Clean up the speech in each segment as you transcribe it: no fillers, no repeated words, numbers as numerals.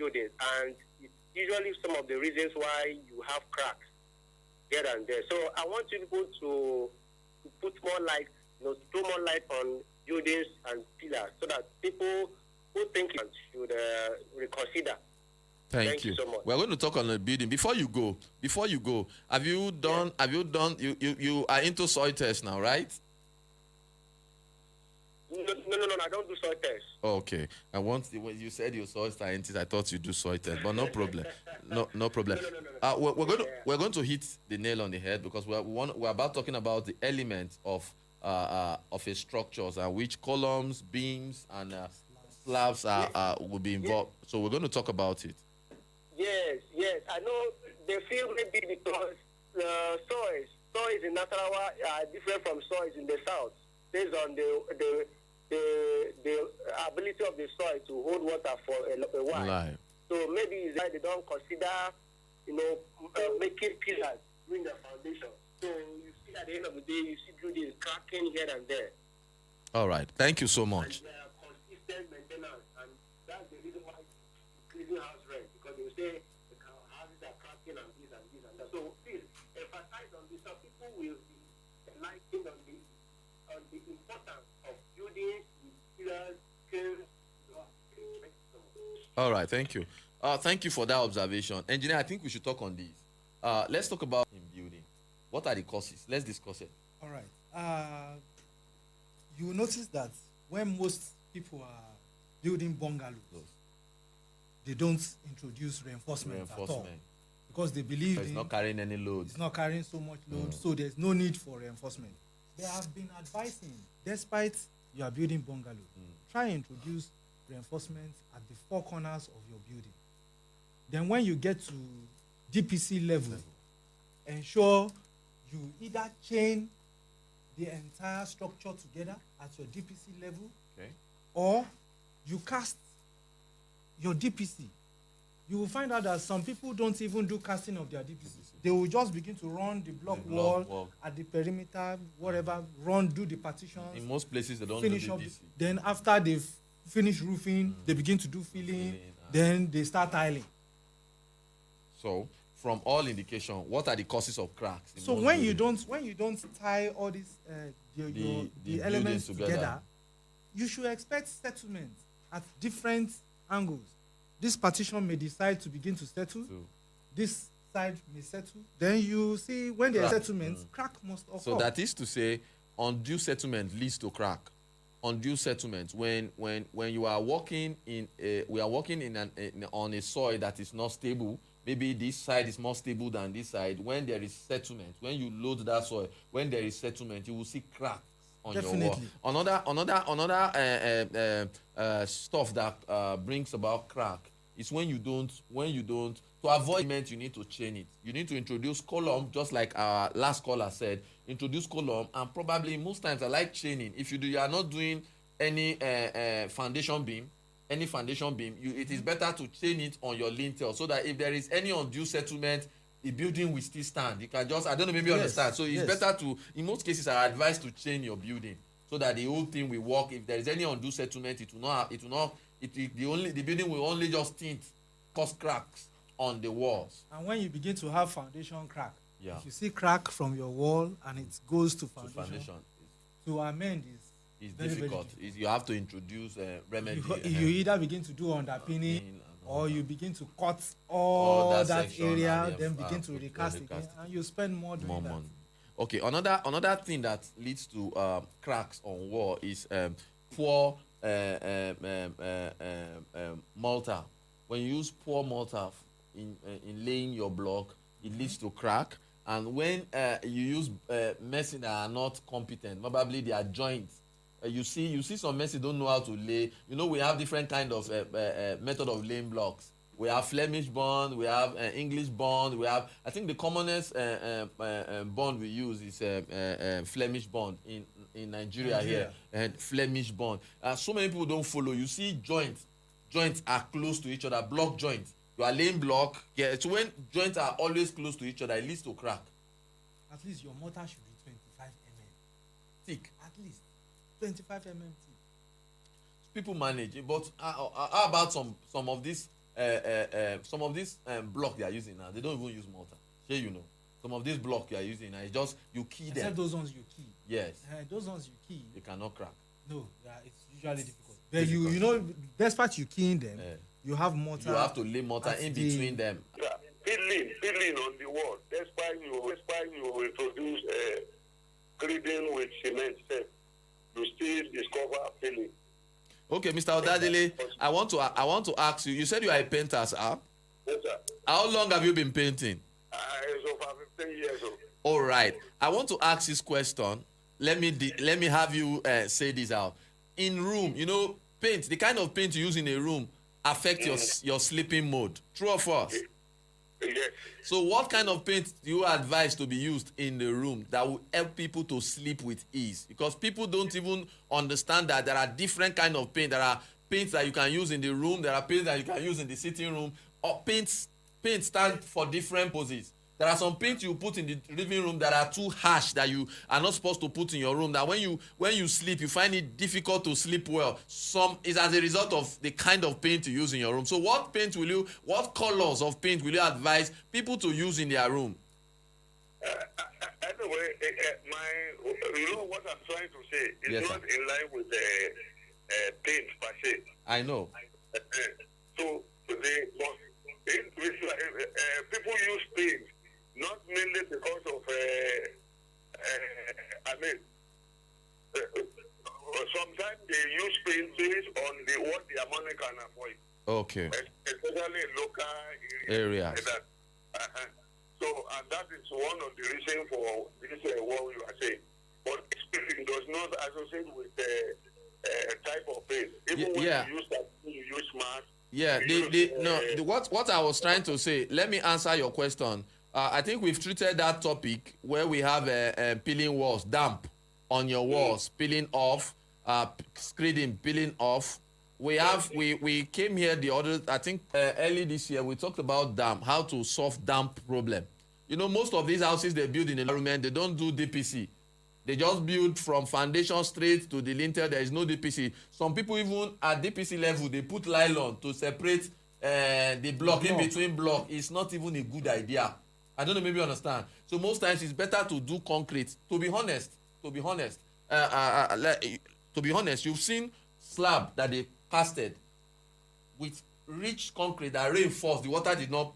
buildings, and it's usually some of the reasons why you have cracks here and there. So I want you people to put more light, throw more light on buildings and pillars, so that people who think it should reconsider. Thank you so much. We're going to talk on the building. Before you go, have you done? Yes. Have you done? You are into soil tests now, right? No, I don't do soil tests. Okay. When you said you're soil scientist, I thought you do soil tests, but no problem. No problem. No. We're going to hit the nail on the head, because we're about talking about the elements of a structures, and which columns, beams, and slabs will be involved. Yes. So we're going to talk about it. Yes. I know they feel maybe because soils in Nasarawa are different from soils in the south, based on the ability of the soil to hold water for a while. Live. So maybe it's why they don't consider, making pillars during the foundation. So you see at the end of the day, you see buildings cracking here and there. All right. Thank you so much. And consistent maintenance, and that's the reason why it's increasing house rent, because they will say the houses are cracking and this and this and that. So please emphasize on this, so people will be enlightened on the importance of buildings with pillars, scales. All right, thank you. Thank you for that observation. Engineer, I think we should talk on this. Let's talk about in building. What are the causes? Let's discuss it. All right. You will notice that when most people are building bungalows, they don't introduce reinforcement at all, because they believe it's not carrying any load. It's not carrying so much load, so there's no need for reinforcement. They have been advising, despite you are building bungalow, try and introduce reinforcement at the four corners of your building. Then when you get to DPC level, ensure you either chain the entire structure together at your DPC level, or you cast your DPC. You will find out that some people don't even do casting of their DPC. They will just begin to run the block wall at the perimeter, whatever, do the partitions. In most places, they don't do DPC. Then after they've finished roofing, they begin to do filling, then they start tiling. So, from all indication, what are the causes of cracks? So when you don't tie all these the elements together, you should expect settlement at different angles. This partition may decide to begin to settle. This side may settle. Then you see when there are settlements, crack must occur. So that is to say, undue settlement leads to crack. Undue settlement, when you are working on a soil that is not stable. Maybe this side is more stable than this side. When there is settlement, when you load that soil, when there is settlement, you will see cracks on your wall. Another stuff that brings about crack is when you don't, to avoid cement, you need to chain it. You need to introduce column, just like our last caller said, introduce column, and probably most times I like chaining. If you are not doing any foundation beam, it is better to chain it on your lintel, so that if there is any undue settlement, the building will still stand. You can just, I don't know, maybe understand. So it's better to, in most cases, I advise to chain your building, so that the whole thing will work. If there is any undue settlement, the building will only just tint, cause cracks on the walls. And when you begin to have foundation crack, if you see crack from your wall and it goes to foundation, to amend is difficult. You have to introduce remedy. You either begin to do underpinning, or you begin to cut all that area, then begin to recast again, and you spend more doing that. Okay, another thing that leads to cracks on wall is poor mortar. When you use poor mortar in laying your block, it leads to crack. And when you use masons that are not competent, probably they are joints. You see some masons don't know how to lay. We have different kind of method of laying blocks. We have Flemish bond, we have English bond, we have, I think the commonest bond we use is Flemish bond in Nigeria here, and Flemish bond. So many people don't follow. You see joints are close to each other, block joints. You are laying block. So when joints are always close to each other, it leads to crack. At least your mortar should be 25 mm thick. At least 25 mm thick. People manage it, but how about some of these some of these block they are using now, they don't even use mortar. Here you know, some of these block you are using now, it's just you key them. Except those ones you key. Yes. Those ones you key. They cannot crack. No, yeah, it's usually difficult. But you know, despite you keying them, you have mortar. You have to lay mortar in between them. Yeah, peeling on the wall. That's why you introduce grading with cement. You still discover peeling. Okay, Mr. Odadele, I want to ask you. You said you are a painter, sir. Yes, sir. How long have you been painting? It's over 15 years old. All right. I want to ask this question. Let me have you say this out. In room, you know, paint, the kind of paint you use in a room affect your sleeping mode. True or false? Yes. So what kind of paint do you advise to be used in the room that will help people to sleep with ease? Because people don't even understand that there are different kind of paint. There are paints that you can use in the room. There are paints that you can use in the sitting room. Or paints stand for different poses. There are some paints you put in the living room that are too harsh that you are not supposed to put in your room. That when you sleep, you find it difficult to sleep well. Some is as a result of the kind of paint you use in your room. So what colors of paint will you advise people to use in their room? Anyway, you know what I'm trying to say? It's yes, not sir. in line with paint per se. I know. So people use paint not mainly because of sometimes they use paint based on what their money can afford. Okay. Especially in local areas. So, and that is one of the reasons for this what you are saying. But paint does not associate with type of paint. Even when you use that, you use smart. Yeah, what I was trying to say, let me answer your question. I think we've treated that topic where we have peeling walls, damp on your walls, peeling off, screening, peeling off. We came here the other, I think early this year, we talked about damp, how to solve damp problem. You know, most of these houses they build in the environment, they don't do DPC. They just build from foundation straight to the lintel. There is no DPC. Some people even at DPC level, they put nylon to separate the block in between block. It's not even a good idea. I don't know, maybe you understand. So most times it's better to do concrete. To be honest, you've seen slab that they casted with rich concrete that rain falls. The water did not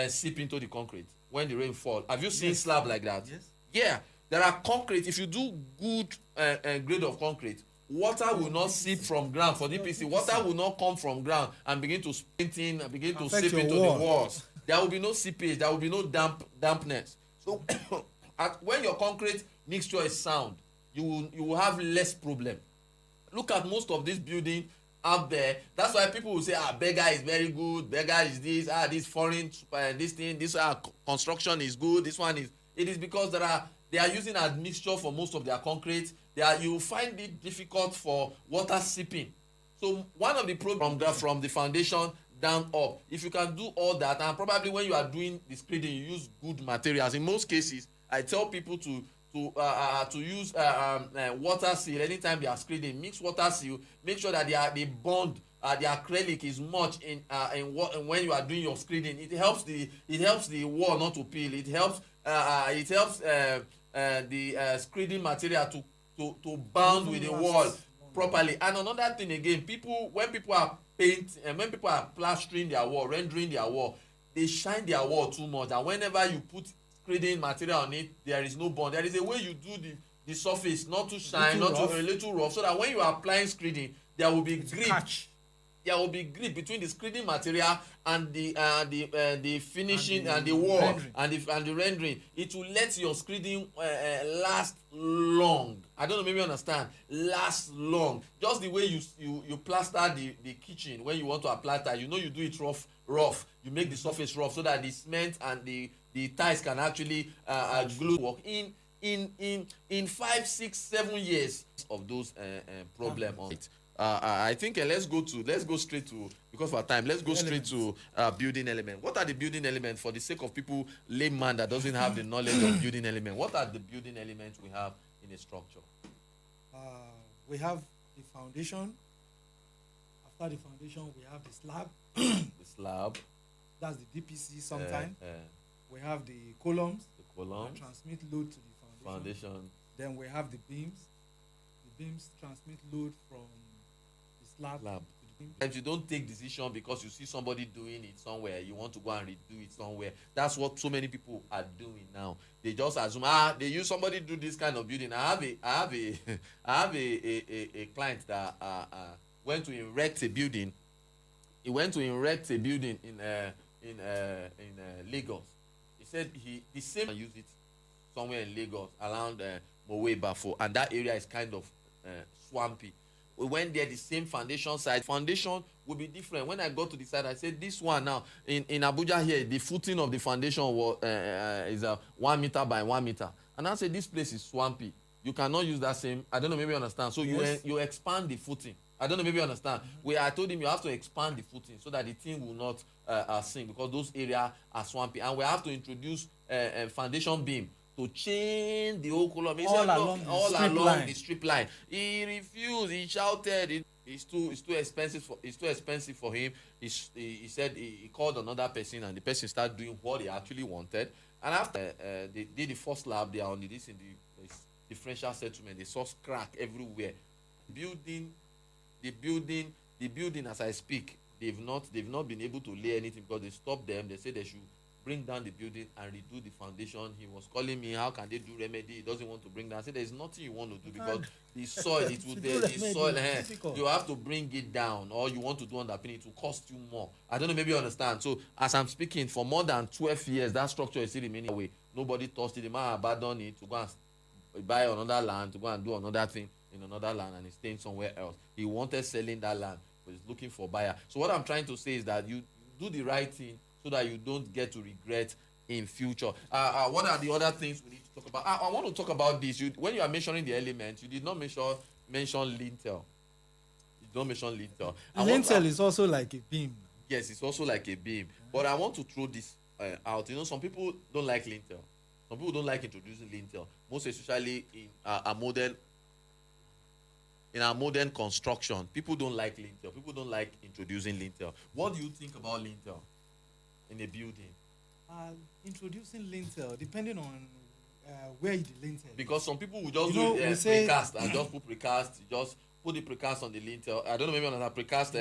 seep into the concrete when the rain falls. Have you seen slab like that? Yes. Yeah, there are concrete. If you do good grade of concrete, water will not seep from ground for DPC. Water will not come from ground and begin to seep into the walls. There will be no seepage. There will be no dampness. So when your concrete mixture is sound, you will have less problem. Look at most of this building out there. That's why people will say, beggar is very good. Beggar is this. This foreign this thing. This construction is good. This one is. It is because they are using admixture for most of their concrete. You find it difficult for water seeping. So one of the problems from the foundation down up, if you can do all that, and probably when you are doing the screeding, you use good materials. In most cases, I tell people to use water seal anytime they are screeding. Mix water seal. Make sure that the bond, the acrylic is much in when you are doing your screeding. It helps the wall not to peel. It helps the screeding material to bond with the wall properly. And another thing again, when people are plastering their wall, rendering their wall, they shine their wall too much. And whenever you put screeding material on it, there is no bond. There is a way you do the surface not to shine, a little rough, so that when you are applying screeding, there will be grip. There will be grip between the screeding material and the finishing and the wall rendering. and the rendering. It will let your screeding last long. I don't know, maybe you understand. Last long. Just the way you plaster the kitchen when you want to apply tile. You know, you do it rough. You make the surface rough so that the cement and the tiles can actually glue work. In 5, 6, 7 years of those problems on it. I think let's go straight to, because of our time, let's go straight to building element. What are the building elements, for the sake of people, layman that doesn't have the knowledge of building element? What are the building elements we have in a structure? We have the foundation. After the foundation, we have the slab. The slab. That's the DPC sometimes. Uh, We have the columns. the columns. That transmit load to the foundation. Then we have the beams. The beams transmit load from the slab. To the beam. If you don't take decision because you see somebody doing it somewhere, you want to go and redo it somewhere. That's what so many people are doing now. They just assume, they use somebody do this kind of building. I have a client that went to erect a building. He went to erect a building in Lagos. He said the same use it somewhere in Lagos around Mowe Bafo, and that area is kind of swampy. We went there, the same foundation side. Foundation will be different. When I got to the side, I said, this one now, in Abuja here, the footing of the foundation was, is 1 meter by 1 meter. And I said, this place is swampy. You cannot use that same, I don't know, maybe you understand. So yes. you expand the footing. I don't know, maybe you understand. I told him you have to expand the footing so that the thing will not sink, because those areas are swampy. And we have to introduce a foundation beam to change the whole column. He said, along the strip line. He refused. He shouted. It's too expensive for him. He said he called another person, and the person started doing what he actually wanted. And after they did the first lab, they are on this in the differential settlement. They saw crack everywhere. The building as I speak, they've not been able to lay anything because they stopped them. They said they should bring down the building and redo the foundation. He was calling me, how can they do remedy? He doesn't want to bring down. I said, there's nothing you want to do because the soil, you have to bring it down, or you want to do underpinning, it will cost you more. I don't know, maybe you understand. So as I'm speaking, for more than 12 years, that structure is still remaining away. Nobody touched it. The man abandoned it to go and buy another land, to go and do another thing in another land, and he's staying somewhere else. He wanted selling that land, but he's looking for a buyer. So what I'm trying to say is that you do the right thing so that you don't get to regret in future. What are the other things we need to talk about? I want to talk about this. When you are mentioning the elements, you did not mention lintel. You don't mention lintel. Lintel is also like a beam. Yes, it's also like a beam. But I want to throw this out. You know, some people don't like lintel. Some people don't like introducing lintel. Most especially in our modern construction, people don't like lintel. People don't like introducing lintel. What do you think about lintel in a building? Introducing lintel, depending on where the lintel is. Because some people will just do precast and just put precast, just put the precast on the lintel. I don't know, maybe on that precast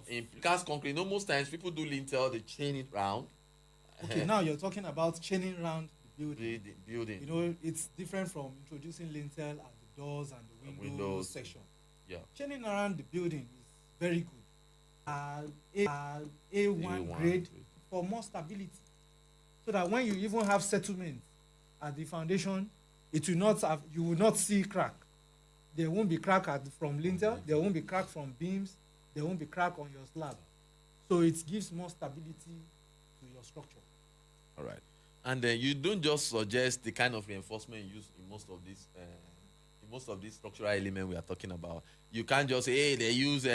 in precast concrete. You know, most times people do lintel, they chain it round. Okay, now you're talking about chaining round the building. The building. You know, it's different from introducing lintel at the doors and the windows section. Yeah. Chaining around the building is very good. A1 grade for more stability, so that when you even have settlement at the foundation, you will not see crack. There won't be crack from lintel. There won't be crack from beams. There won't be crack on your slab. So it gives more stability to your structure. All right. And then you don't just suggest the kind of reinforcement used in most of these structural elements we are talking about. You can't just say, hey, they use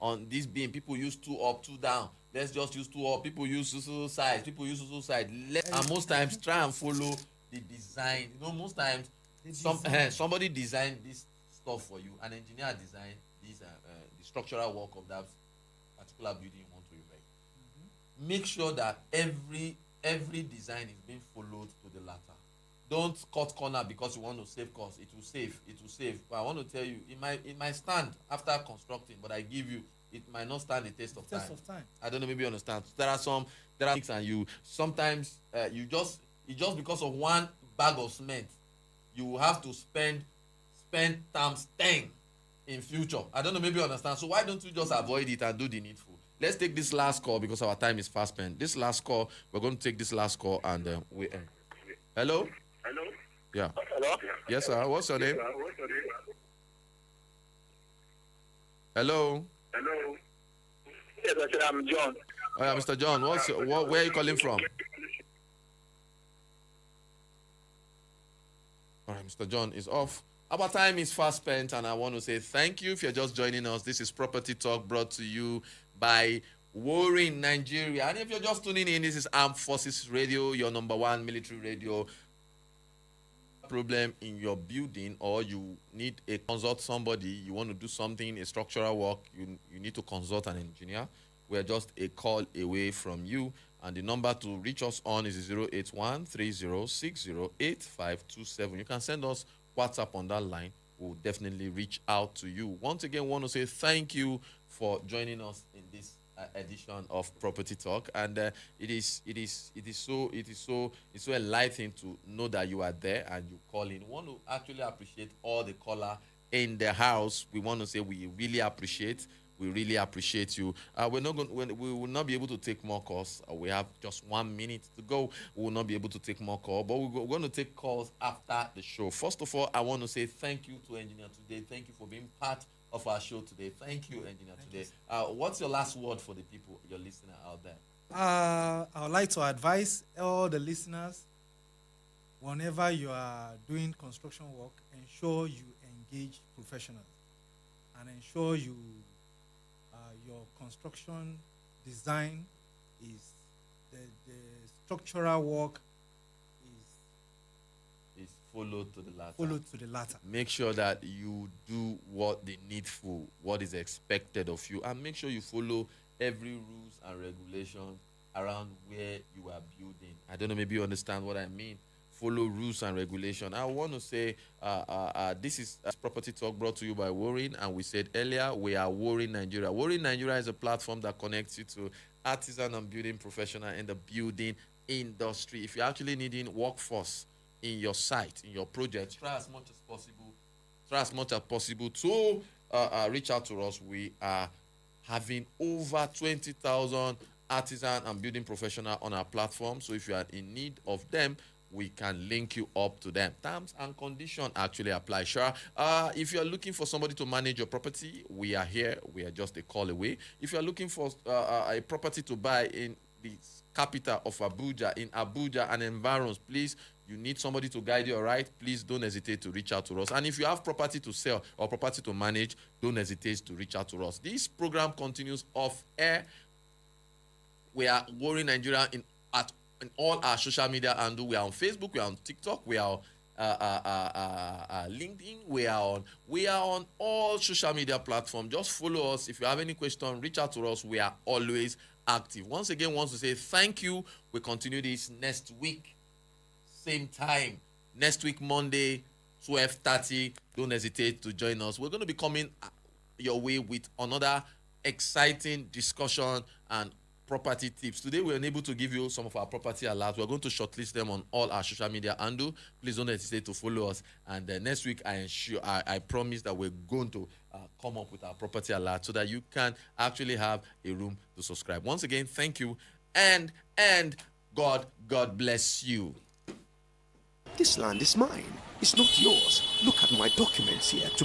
on this beam, people use 2 up, 2 down. Let's just use 2 up. People use so side. People use so side. And most times, try and follow the design. You know, most times, somebody designed this stuff for you. An engineer designed this the structural work of that particular building you want to erect. Mm-hmm. Make sure that every design is being followed to the latter. Don't cut corner because you want to save cost. It will save. But I want to tell you, it might stand after constructing, but I give you, it might not stand the test of time. I don't know, maybe you understand. There are things, and you sometimes it's just because of one bag of cement, you have to spend times 10 in future. I don't know, maybe you understand. So why don't you just avoid it and do the needful? Let's take this last call because our time is fast spent. This last call, we're going to take this last call and we end. Hello? Hello? Yeah. Hello? Yes, sir. What's your name? Hello? Hello? Yes, I'm John. Oh, yeah, Mr. John, where are you calling from? All right, Mr. John is off. Our time is fast spent, and I want to say thank you if you're just joining us. This is Property Talk brought to you by WORIN Nigeria. And if you're just tuning in, this is Armed Forces Radio, your #1 military radio. problem in your building, or you need a consult somebody, you want to do something, a structural work, you need to consult an engineer, we're just a call away from you. And the number to reach us on is 081 30608527. You can send us WhatsApp on that line. We'll definitely reach out to you. Once again, want to say thank you for joining us in this edition of Property Talk, and it is so enlightening to know that you are there and you call in. We want to actually appreciate all the caller in the house. We want to say we really appreciate you. We will not be able to take more calls. We have just 1 minute to go. We will not be able to take more calls, but we're going to take calls after the show. First of all, I want to say thank you to Engineer today. Thank you for being part of our show today. Thank you, Engineer, today. What's your last word for the people, your listener out there? I would like to advise all the listeners, whenever you are doing construction work, ensure you engage professionals and ensure your construction design is the structural work is followed to the latter. Make sure that you do what the needful, what is expected of you, and make sure you follow every rules and regulation around where you are building. I don't know, maybe you understand what I mean. Follow rules and regulation. I want to say this is Property Talk brought to you by WORIN, and we said earlier we are WORIN Nigeria. WORIN Nigeria is a platform that connects you to artisan and building professional in the building industry. If you're actually needing workforce in your site, in your project, try as much as possible to reach out to us. We are having over 20,000 artisan and building professional on our platform. So if you are in need of them, we can link you up to them. Terms and conditions actually apply. Sure. If you are looking for somebody to manage your property, we are here. We are just a call away. If you are looking for a property to buy in the capital of Abuja, in Abuja and environs, please, you need somebody to guide you, all right? Please don't hesitate to reach out to us. And if you have property to sell or property to manage, don't hesitate to reach out to us. This program continues off air. We are WORIN Nigeria in all our social media, and we are on Facebook, we are on TikTok, we are on LinkedIn, we are on all social media platforms. Just follow us. If you have any question, reach out to us. We are always active. Once again, want to say thank you. We continue this next week, same time. Next week, Monday, 12:30. Don't hesitate to join us. We're going to be coming your way with another exciting discussion and property tips. Today, we're unable to give you some of our property alerts. We're going to shortlist them on all our social media handle. Please don't hesitate to follow us. And next week, I promise that we're going to come up with our property alert so that you can actually have a room to subscribe. Once again, thank you. And God bless you. This land is mine. It's not yours. Look at my documents here to